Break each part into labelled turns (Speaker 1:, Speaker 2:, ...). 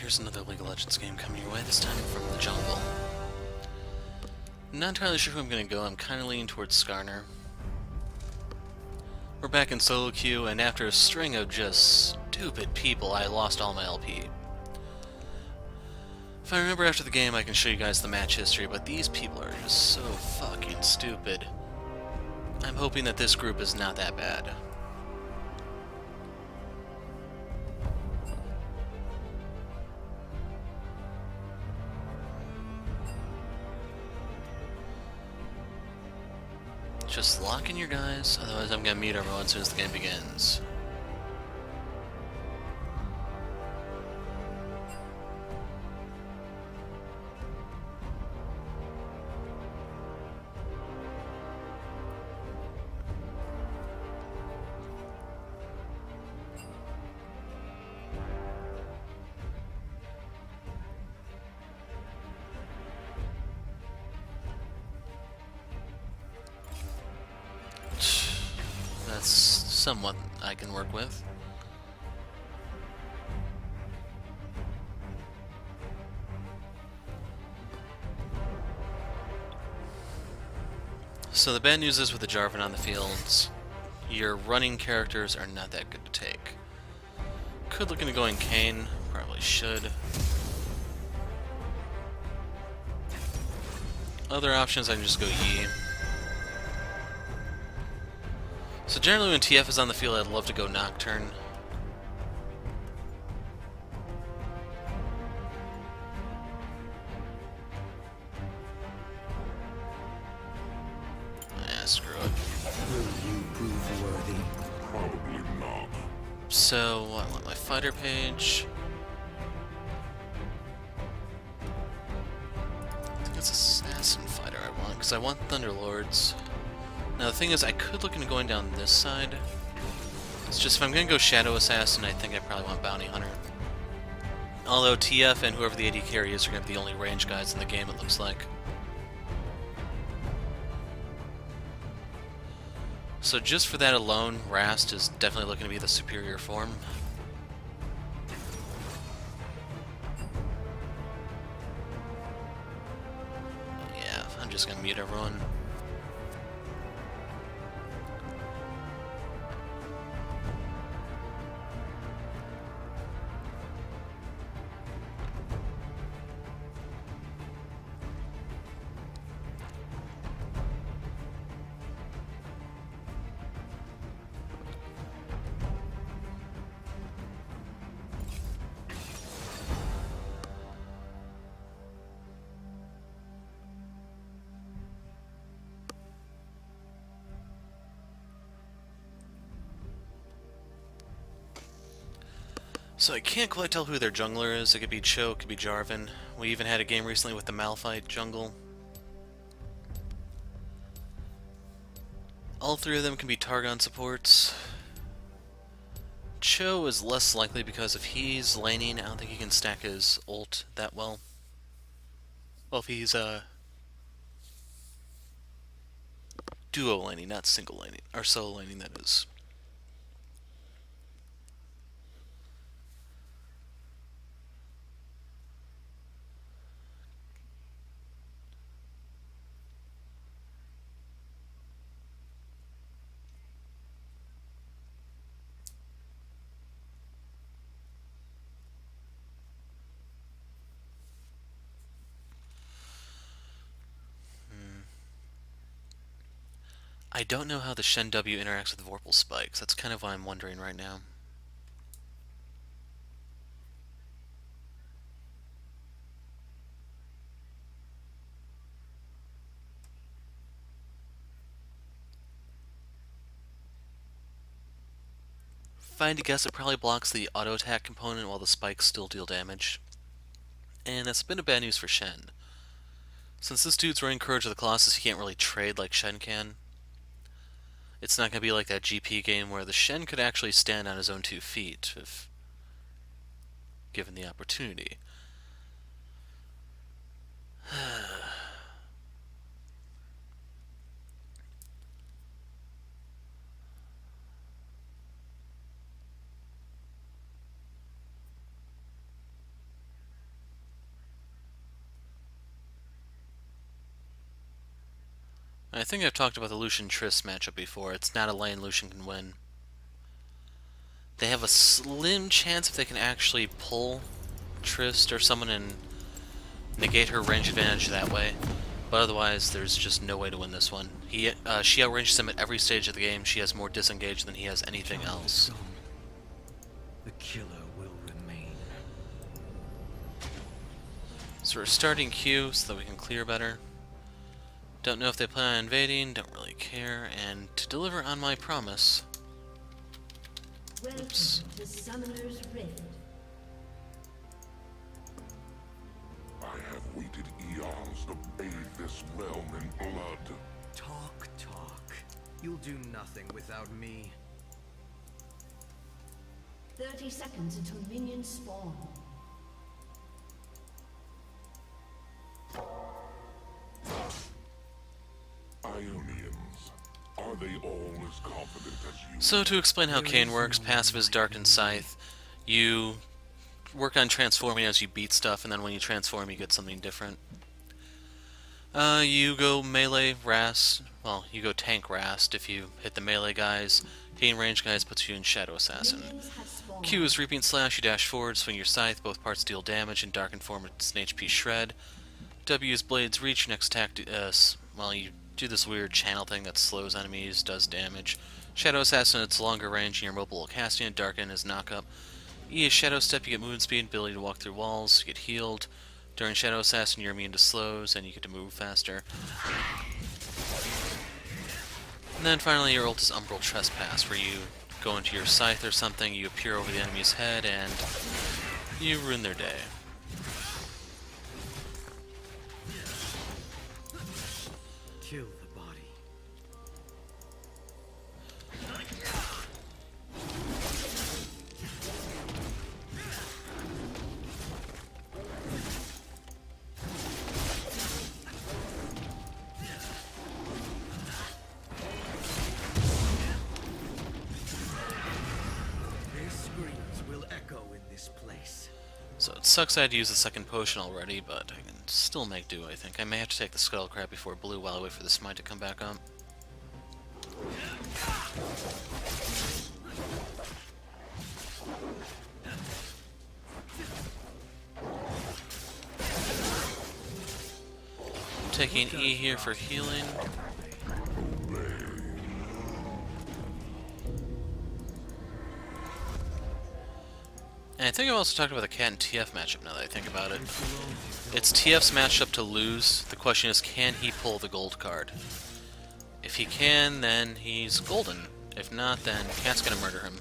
Speaker 1: Here's another League of Legends game coming your way, this time from the jungle. Not entirely sure who I'm going to go. I'm kind of leaning towards Skarner. We're back in solo queue, and after a string of just stupid people, I lost all my LP. If I remember after the game, I can show you guys the match history, but these people are just so fucking stupid. I'm hoping that this group is not that bad. Just lock in your guys, otherwise I'm gonna mute everyone as soon as the game begins. That's somewhat I can work with. So the bad news is with the Jarvan on the fields, your running characters are not that good to take. Could look into going Kayn, probably should. Other options, I can just go Yi. So generally when TF is on the field, I'd love to go Nocturne. Screw it.
Speaker 2: Will you prove worthy? Probably not.
Speaker 1: So, I want my fighter page. I think it's Assassin Fighter I want, because I want Thunderlords. Now the thing is, I could look into going down this side. It's just if I'm going to go Shadow Assassin, I think I probably want Bounty Hunter. Although TF and whoever the AD carry is are going to be the only range guys in the game, it looks like. So just for that alone, Rhaast is definitely looking to be the superior form. Yeah, I'm just gonna mute everyone. So I can't quite tell who their jungler is. It could be Cho, it could be Jarvan. We even had a game recently with the Malphite jungle. All three of them can be Targon supports. Cho is less likely because if he's laning, I don't think he can stack his ult that well. Well, if he's duo laning, not single laning, or solo laning, that is. I don't know how the Shen W interacts with Vorpal spikes. That's kind of what I'm wondering right now. If I had to guess, it probably blocks the auto attack component while the spikes still deal damage. And that's a bit of bad news for Shen. Since this dude's running Courage of the Colossus, he can't really trade like Shen can. It's not going to be like that GP game where the Shen could actually stand on his own 2 feet if given the opportunity. I think I've talked about the Lucian Triss matchup before. It's not a lane Lucian can win. They have a slim chance if they can actually pull Trist or someone and negate her range advantage that way. But otherwise, there's just no way to win this one. She outranges him at every stage of the game. She has more disengage than he has anything else.
Speaker 2: The killer will remain.
Speaker 1: So we're starting Q so that we can clear better. Don't know if they plan on invading, don't really care, and to deliver on my promise. Oops.
Speaker 3: The Summoner's Rift.
Speaker 4: I have waited eons to bathe this realm in blood.
Speaker 2: Talk, talk. You'll do nothing without me.
Speaker 3: 30 seconds until minions spawn.
Speaker 4: Ionians, are they all as confident as you?
Speaker 1: So to explain how Kayn works, passive is Darkened Scythe. You work on transforming as you beat stuff, and then when you transform you get something different. You go melee Rhaast, well, you go tank Rhaast if you hit the melee guys. Hitting range guys puts you in Shadow Assassin.
Speaker 3: Minions have spawned.
Speaker 1: Q is Reaping Slash, you dash forward, swing your scythe, both parts deal damage, and darkened form it's an HP shred. W is Blade's Reach, next attack, well, you do this weird channel thing that slows enemies, does damage. Shadow Assassin, it's longer range and you're mobile while casting it. Darken is knockup. E is Shadow Step, you get movement speed, ability to walk through walls, you get healed. During Shadow Assassin, you're immune to slows, and you get to move faster. And then finally, your ult is Umbral Trespass, where you go into your scythe or something, you appear over the enemy's head, and you ruin their day.
Speaker 2: Kill the body. Their screams will echo in this place.
Speaker 1: So it sucks I had to use the second potion already, but I can still make do, I think. I may have to take the Skull Crab before blue while I wait for the smite to come back up. Taking E here for healing. And I think I've also talked about the Cat and TF matchup now that I think about it. It's TF's matchup to lose. The question is, can he pull the gold card? If he can, then he's golden. If not, then Cat's gonna murder him.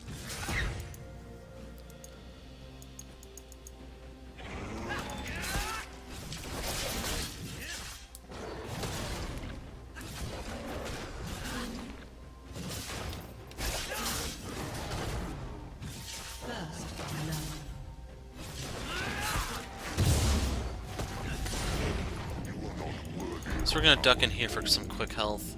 Speaker 3: First love.
Speaker 1: So we're gonna duck in here for some quick health.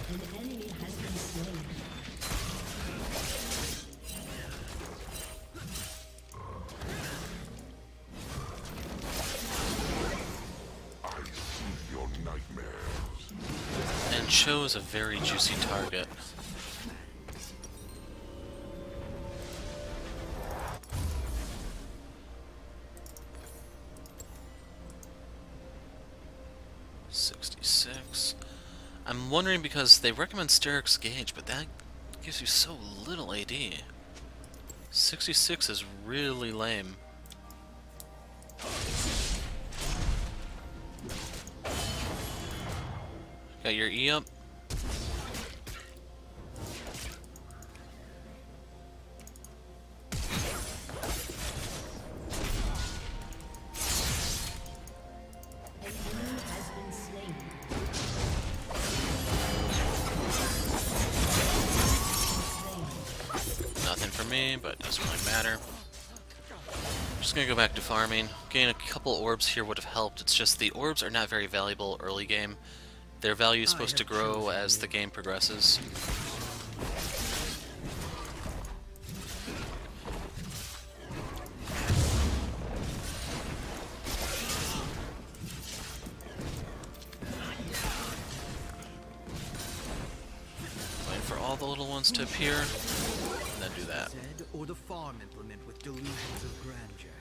Speaker 3: An enemy has been slain.
Speaker 4: I see your nightmares.
Speaker 1: And Cho is a very juicy target. I'm wondering because they recommend Steric's Gauge, but that gives you so little AD. 66 is really lame. Got your E up?
Speaker 3: An enemy has been slain.
Speaker 1: Nothing for me, but doesn't really matter. Just gonna go back to farming. Getting a couple orbs here would have helped. It's just the orbs are not very valuable early game. Their value is supposed to grow as the game progresses. all the little ones to appear, and then do that.
Speaker 2: Said, or the farm implement with delusions of grandeur.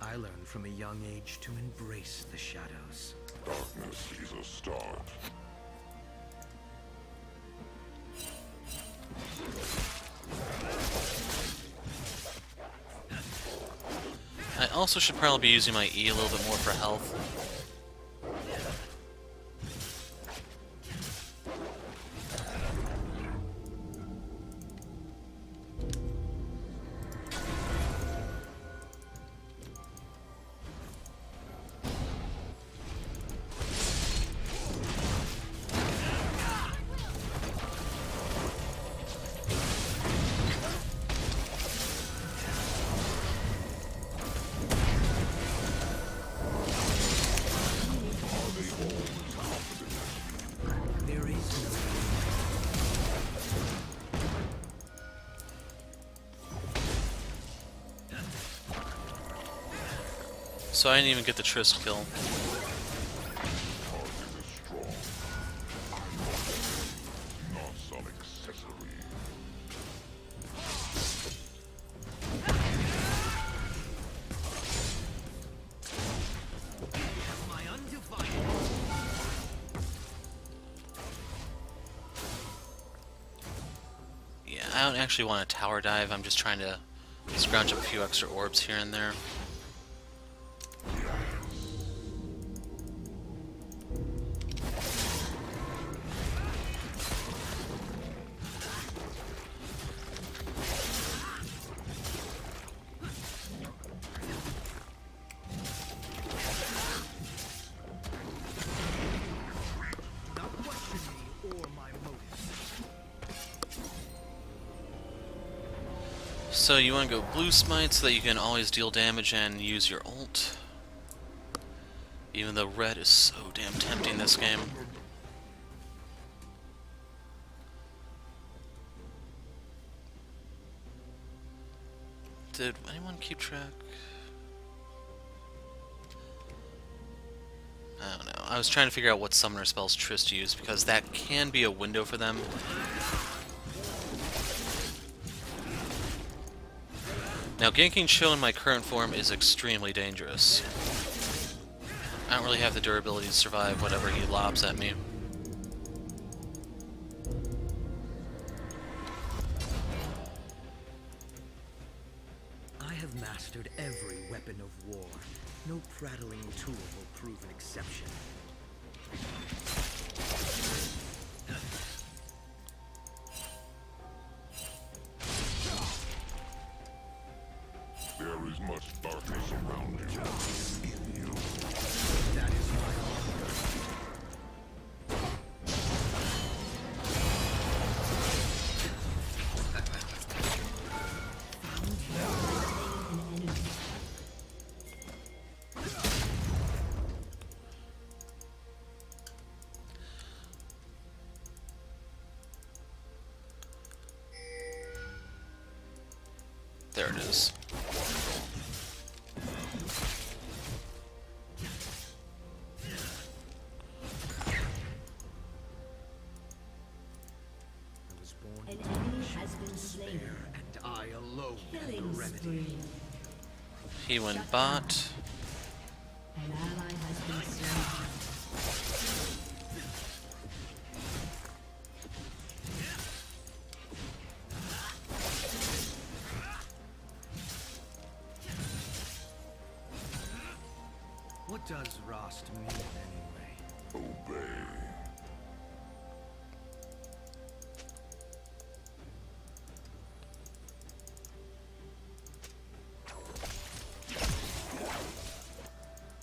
Speaker 2: I learned from a young age to embrace the shadows.
Speaker 4: Darkness is a start.
Speaker 1: I also should probably be using my E a little bit more for health.
Speaker 2: There is no
Speaker 1: So I didn't even get the Trist kill.
Speaker 4: Not some accessory.
Speaker 2: my undivided.
Speaker 1: Yeah, I don't actually want a tower dive, I'm just trying to scrounge up a few extra orbs here and there.
Speaker 2: Not question me or my motives.
Speaker 1: So you want to go blue smite so that you can always deal damage and use your ult. Even though red is so damn tempting this game. Did anyone keep track? I don't know. I was trying to figure out what summoner spells Trist used because that can be a window for them. Now, ganking Cho in my current form is extremely dangerous. I don't really have the durability to survive whatever he lobs at me.
Speaker 2: I have mastered every weapon of war. No prattling tool will prove an exception.
Speaker 4: There is much darkness around you. In you.
Speaker 2: That is my honor.
Speaker 1: There it is.
Speaker 2: I was born
Speaker 3: An
Speaker 2: in
Speaker 3: enemy has been slain.
Speaker 2: and I alone have the
Speaker 3: Killing
Speaker 2: remedy.
Speaker 3: spree.
Speaker 1: He went bot.
Speaker 3: An ally has been slain.
Speaker 2: What does Rhaast mean anyway?
Speaker 4: Obey.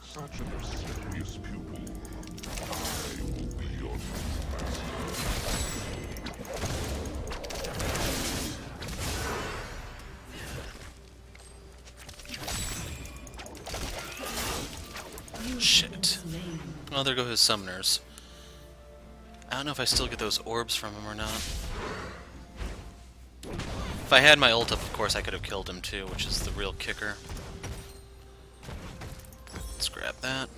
Speaker 4: Such a mysterious pupil. I will be your
Speaker 1: Shit. Oh, there go his summoners. I don't know if I still get those orbs from him or not. I had my ult up, of course I could have killed him too, which is the real kicker. Let's grab that.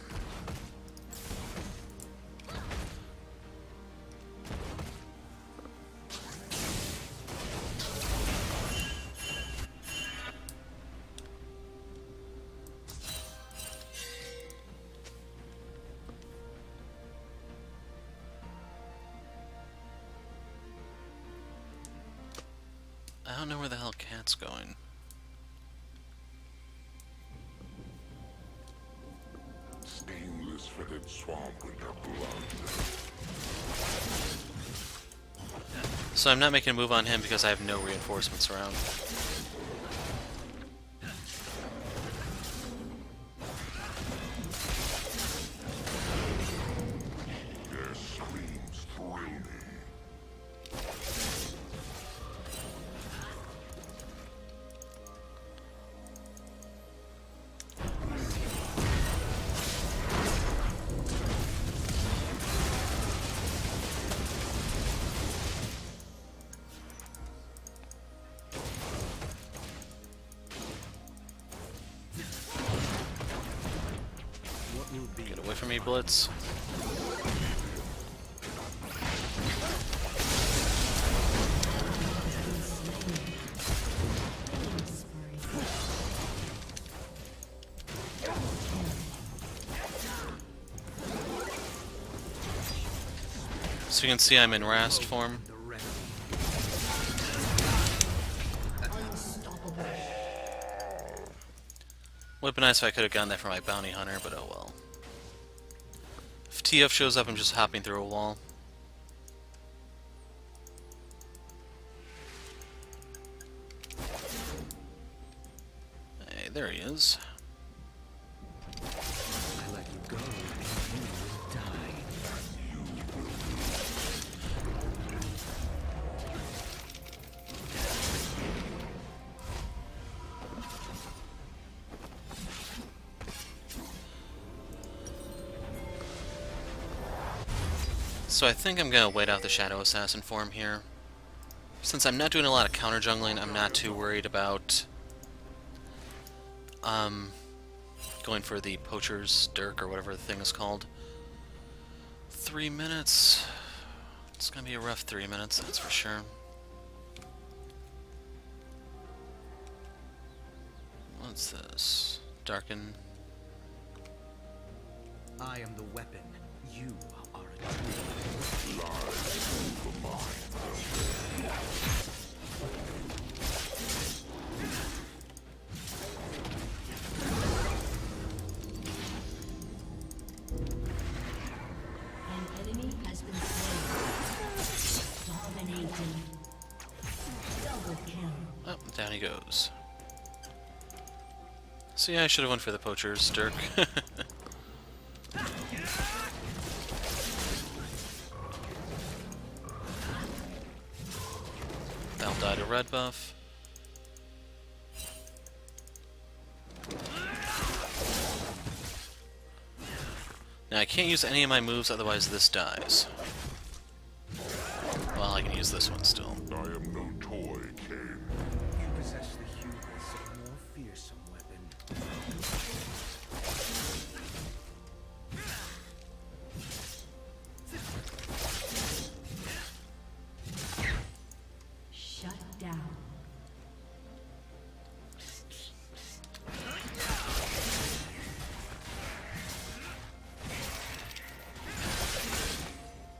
Speaker 1: I don't know where the hell Cat's going.
Speaker 4: Stainless fetid swamp with their blood.
Speaker 1: So I'm not making a move on him because I have no reinforcements around.
Speaker 4: Their screams thrill me.
Speaker 2: What will be?
Speaker 1: Get away from me, Blitz. So you can see I'm in Rhaast form.
Speaker 2: The remedy.
Speaker 1: Would have been nice if I could have gotten that for my bounty hunter, but oh well. If TF shows up, I'm just hopping through a wall. Hey, there he is.
Speaker 2: I let you go, and you will die.
Speaker 1: So I think I'm gonna wait out the Shadow Assassin form here. Since I'm not doing a lot of counter jungling, I'm not too worried about going for the Poacher's Dirk or whatever the thing is called. 3 minutes. It's gonna be a rough 3 minutes, that's for sure. What's this? Darken.
Speaker 2: I am the weapon. You are a tool.
Speaker 3: An enemy has been slain. Dominating. Double kill.
Speaker 1: Oh, down he goes. So yeah, I should have went for the Poacher's Dirk. That'll die to red buff. Now I can't use any of my moves, otherwise this dies. Well, I can use this one still.
Speaker 4: I am no toy, Kayn.
Speaker 2: You possess the hubris of a more fearsome weapon.
Speaker 3: Shut down.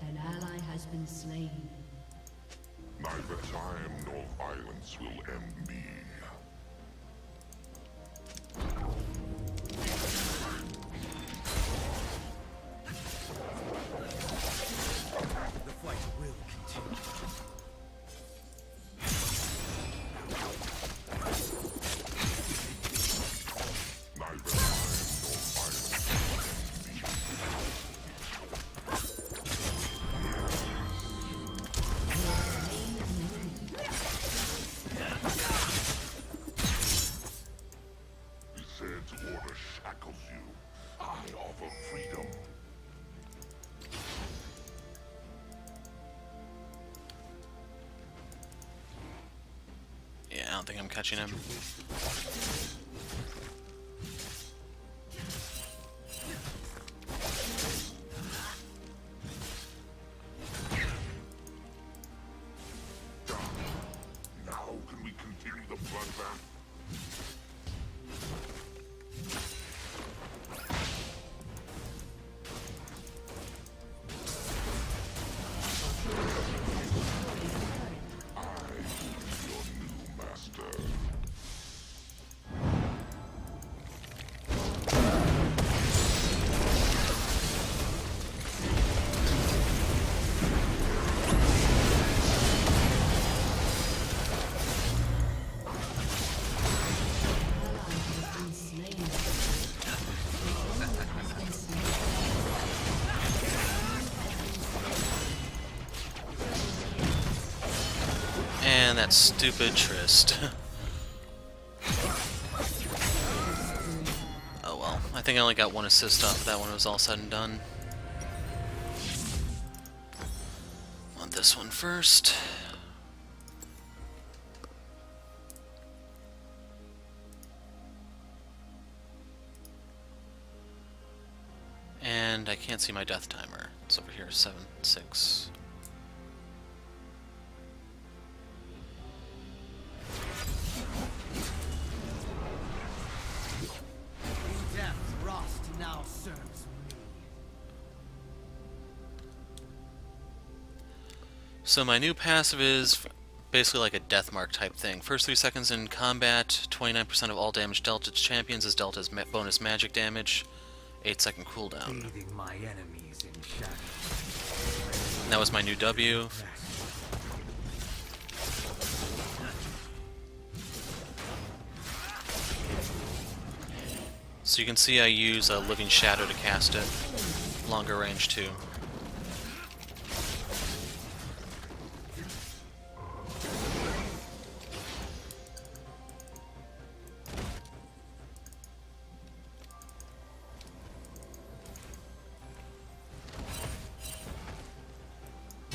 Speaker 3: An ally has been slain.
Speaker 4: Neither time nor violence will end me.
Speaker 2: The fight will continue.
Speaker 4: Neither time nor violence will end me.
Speaker 1: don't think I'm catching him.
Speaker 4: Now can we continue the bloodbath?
Speaker 1: And that stupid Trist. Oh well, I think I only got one assist off of that when it was all said and done. Want this one first. And I can't see my death timer. It's over here, 7, 6.
Speaker 2: In death, Rhaast now serves me.
Speaker 1: So my new passive is basically like a death mark type thing. First 3 seconds in combat, 29% of all damage dealt to champions is dealt as bonus magic damage. 8-second cooldown.
Speaker 2: Bathing my enemies in shadow.
Speaker 1: And that was my new W. So you can see I use a Living Shadow to cast it. Longer range too.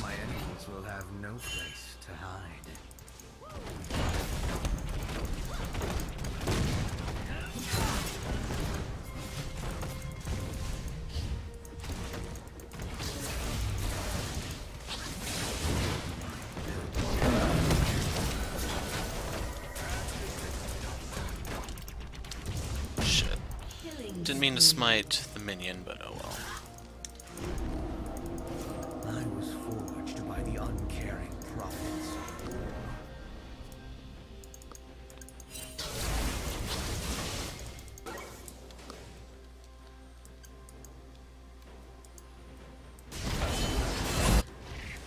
Speaker 2: My enemies will have no place to hide.
Speaker 1: Shit.
Speaker 3: Killing
Speaker 1: Didn't mean to smite the minion, but oh well.
Speaker 2: I was forged by the uncaring prophets of war.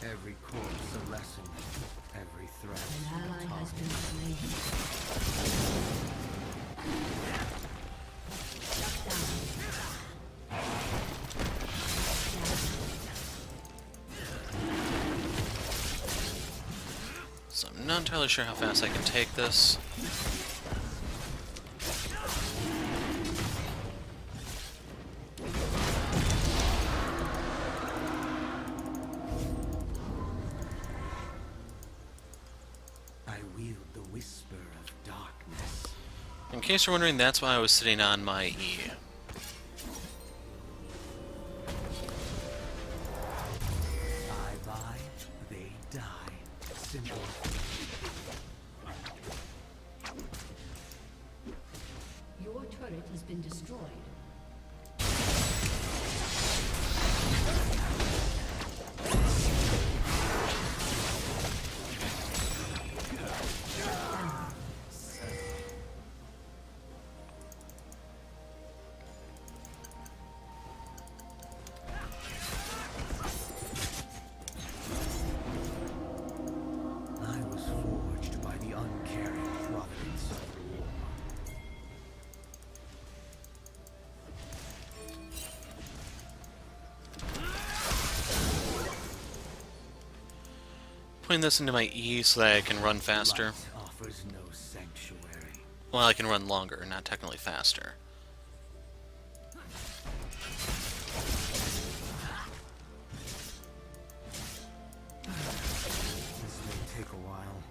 Speaker 2: Every corpse a lesson, every threat
Speaker 3: An ally
Speaker 2: a
Speaker 3: has
Speaker 2: target.
Speaker 3: been slain. Shut down.
Speaker 1: So I'm not entirely sure how fast I can take this.
Speaker 2: I wield the whisper of darkness.
Speaker 1: In case you're wondering, that's why I was sitting on my E.
Speaker 2: I buy, they die. Simple.
Speaker 3: Your turret has been destroyed.
Speaker 2: I was forged by the uncaring providence of war.
Speaker 1: Putting this into my E so that I can run faster.
Speaker 2: Light offers no sanctuary.
Speaker 1: Well, I can run longer, not technically faster.
Speaker 2: This may take a while.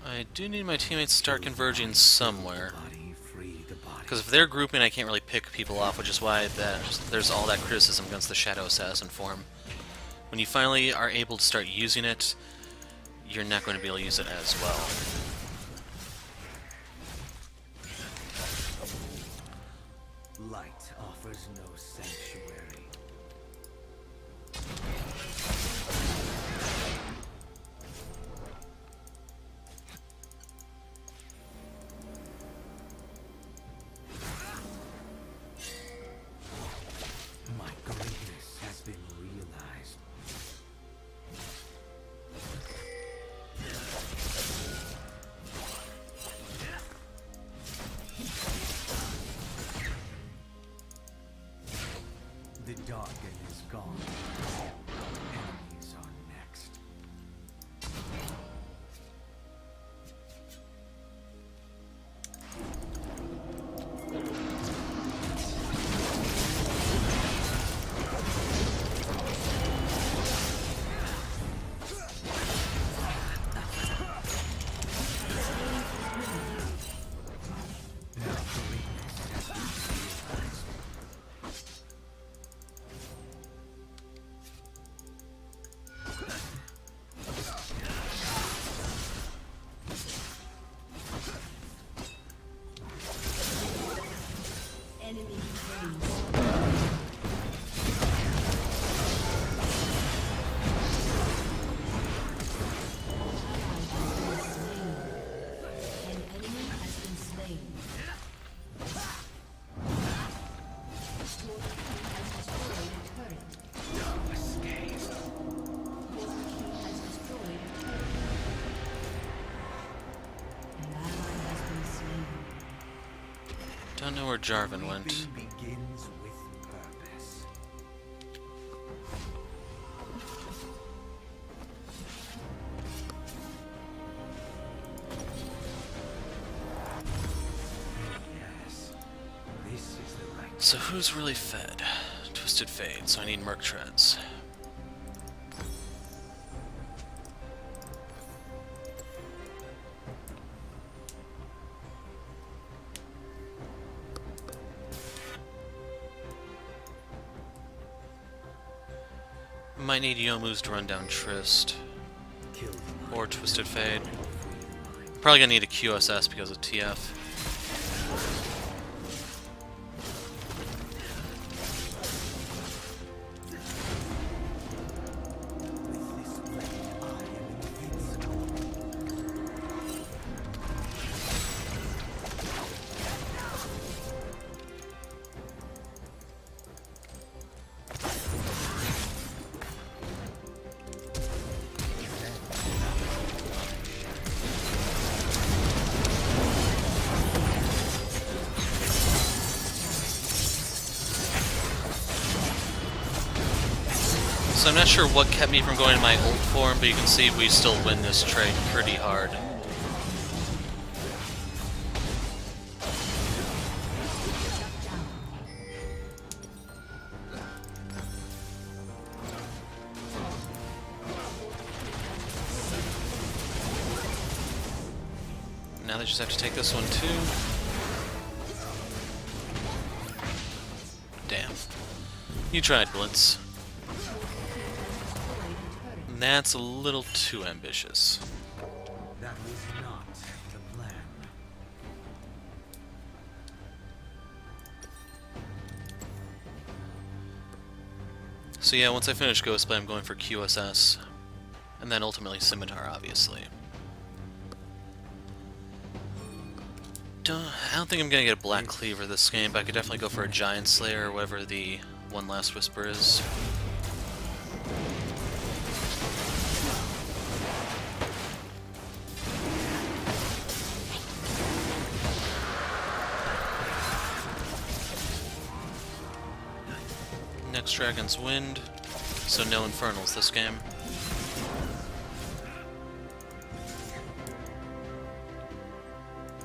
Speaker 1: I do need my teammates to start converging somewhere.
Speaker 2: Body, free the body.
Speaker 1: Because if they're grouping, I can't really pick people off, which is why there's all that criticism against the Shadow Assassin form. When you finally are able to start using it, you're not going to be able to use it as well.
Speaker 2: Light offers no sanctuary. My greatness has been realized. The dark end is gone. Enemies are next. Now greatness has been realized.
Speaker 3: Enemy slain. An enemy has been slain. Your team has destroyed a turret. Your team has destroyed a turret. An ally has been slain.
Speaker 1: Don't know where Jarvan went.
Speaker 2: Reaping begins with purpose. Yes, this is the right.
Speaker 1: So who's really fed? Twisted Fate, so I need Merc Treads. Might need Yomu's to run down Trist.
Speaker 2: Kill the mind.
Speaker 1: Or Twisted Fate.
Speaker 2: Free the mind.
Speaker 1: Probably gonna need a QSS because of TF.
Speaker 2: With this blade, I am invincible.
Speaker 1: So I'm not sure what kept me from going to my ult form, but you can see we still win this trade pretty hard. Now they just have to take this one too. Damn. You tried, Blitz. That's a little too ambitious.
Speaker 2: That was not the plan.
Speaker 1: So yeah, once I finish Ghostblade, I'm going for QSS. And then ultimately Scimitar, obviously. I don't think I'm gonna get a Black Cleaver this game, but I could definitely go for a Giant Slayer or whatever the One Last Whisper is. Next Dragon's Wind, so no Infernals this game.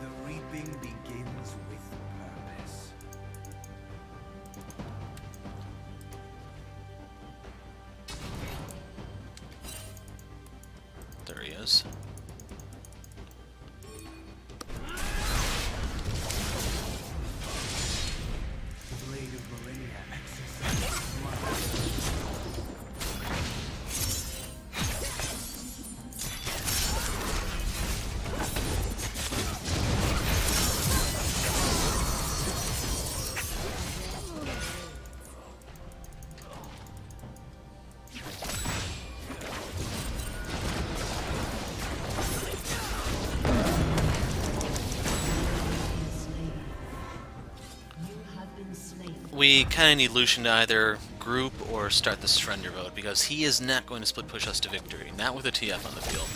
Speaker 2: The reaping begins with purpose.
Speaker 1: There he is. we kind of need Lucian to either group or start the surrender mode, because he is not going to split push us to victory, not with a TF on the field.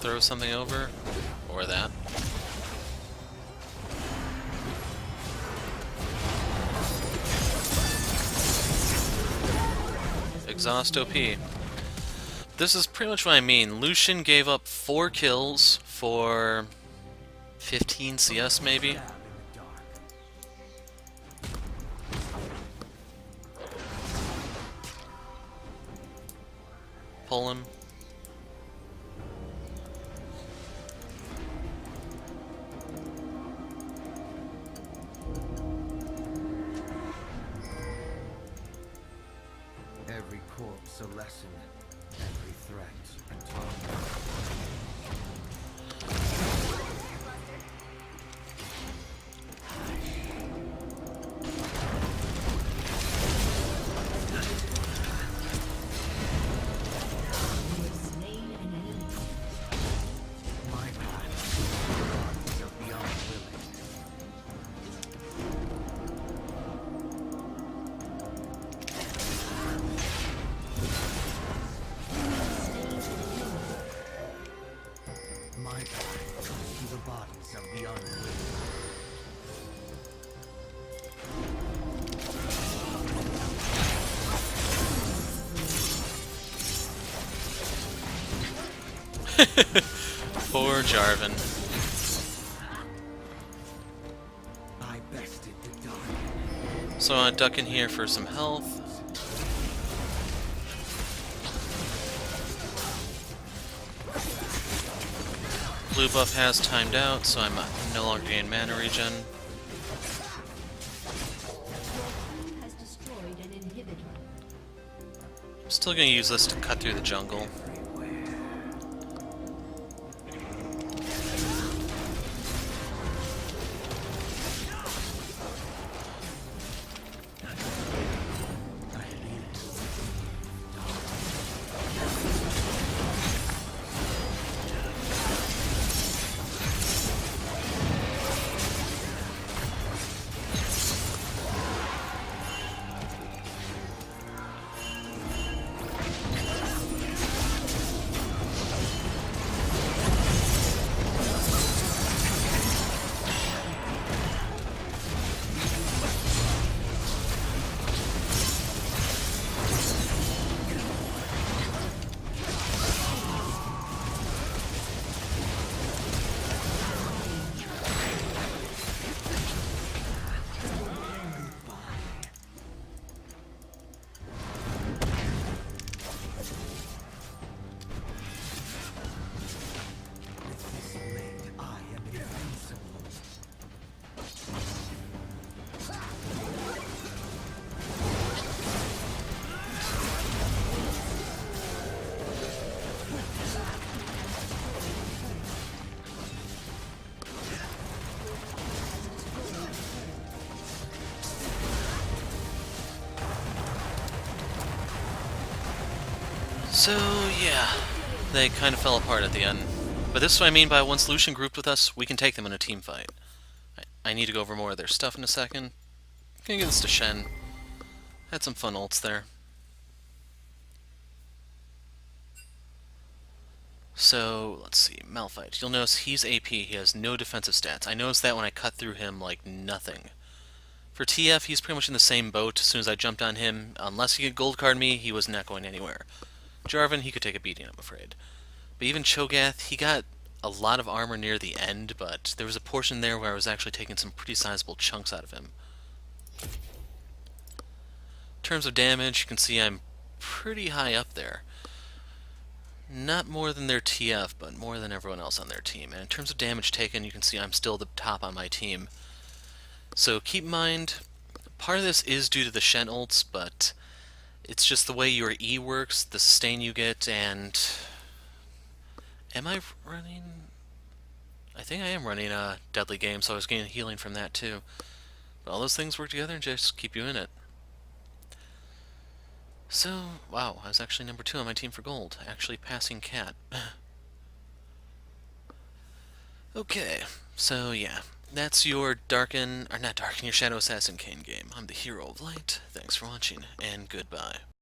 Speaker 1: Throw something over, or that. Exhaust OP. This is pretty much what I mean. Lucian gave up 4 kills for 15 CS maybe.
Speaker 2: Stab in the dark.
Speaker 1: Pull him.
Speaker 2: Every corpse a lesson, every threat a taunt.
Speaker 3: You have slain an enemy.
Speaker 2: My path is of the unwilling. My path to the bodies of the unwilling.
Speaker 1: Poor Jarvan.
Speaker 2: I bested the dark.
Speaker 1: So I duck in here for some health. Blue buff has timed out, so I'm no longer getting mana regen.
Speaker 3: Has destroyed an inhibitor.
Speaker 1: I'm still gonna use this to cut through the jungle.
Speaker 2: With this blade, I am invincible.
Speaker 1: So yeah, they kind of fell apart at the end. But this is what I mean by once Lucian grouped with us, we can take them in a team fight. I need to go over more of their stuff in a second. Gonna give this to Shen. Had some fun ults there. So, let's see, Malphite. You'll notice he's AP, he has no defensive stats. I noticed that when I cut through him like nothing. For TF, he's pretty much in the same boat. As soon as I jumped on him, unless he could gold card me, he was not going anywhere. Jarvan, he could take a beating, I'm afraid. But even Cho'Gath, he got a lot of armor near the end, but there was a portion there where I was actually taking some pretty sizable chunks out of him. In terms of damage, you can see I'm pretty high up there. Not more than their TF, but more than everyone else on their team. And in terms of damage taken, you can see I'm still the top on my team. So keep in mind, part of this is due to the Shen ults, but it's just the way your E works, the sustain you get, and... Am I running... I think I am running a deadly game, so I was getting healing from that too. But all those things work together and just keep you in it. So, wow, I was actually number 2 on my team for gold, actually passing Cat. Okay, so yeah, that's your Darken, or not Darken, your Shadow Assassin Kayn game. I'm the Hero of Light. Thanks for watching, and goodbye.